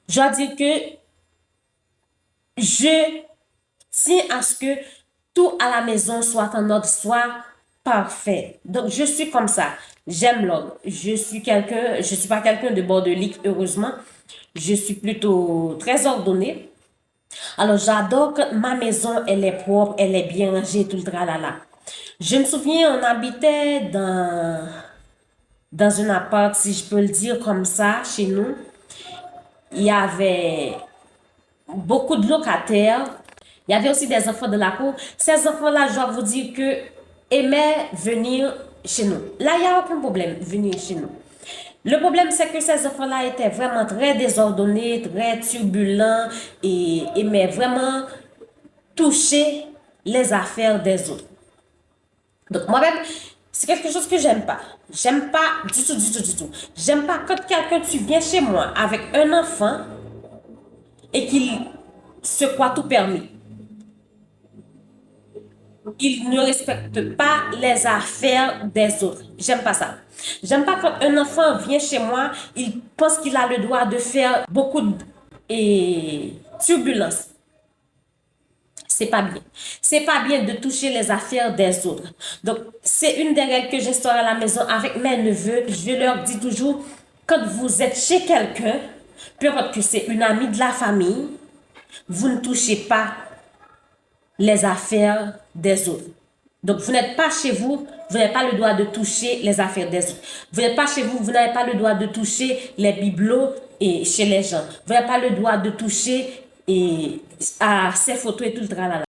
Je dois dire que je tiens à ce que tout à la maison soit en ordre, soit parfait. Donc, je suis comme ça. J'aime l'ordre. Je suis pas quelqu'un de bordélique, heureusement. Je suis plutôt très ordonnée. Alors, j'adore que ma maison, elle est propre, elle est bien rangée, tout le tralala. Je me souviens, on habitait dans un appart, si je peux le dire comme ça, chez nous. Il y avait beaucoup de locataires. Il y avait aussi des enfants de la cour. Ces enfants-là, je dois vous dire que aimaient venir chez nous. Là, il n'y a aucun problème, venir chez nous. Le problème, c'est que ces enfants-là étaient vraiment très désordonnés, très turbulents et aimaient vraiment toucher les affaires des autres. Donc, moi-même, c'est quelque chose que j'aime pas. J'aime pas du tout, du tout, du tout. J'aime pas quand quelqu'un, tu viens chez moi avec un enfant et qu'il se croit tout permis. Il ne respecte pas les affaires des autres. J'aime pas ça. J'aime pas quand un enfant vient chez moi, il pense qu'il a le droit de faire beaucoup de turbulences. C'est pas bien. C'est pas bien de toucher les affaires des autres. Donc, c'est une des règles que j'instaure à la maison avec mes neveux. Je leur dis toujours, quand vous êtes chez quelqu'un, peu importe que c'est une amie de la famille, vous ne touchez pas les affaires des autres. Donc, vous n'êtes pas chez vous, vous n'avez pas le droit de toucher les affaires des autres. Vous n'êtes pas chez vous, vous n'avez pas le droit de toucher les bibelots et chez les gens. Vous n'avez pas le droit de toucher à ces photos et tout le tralala.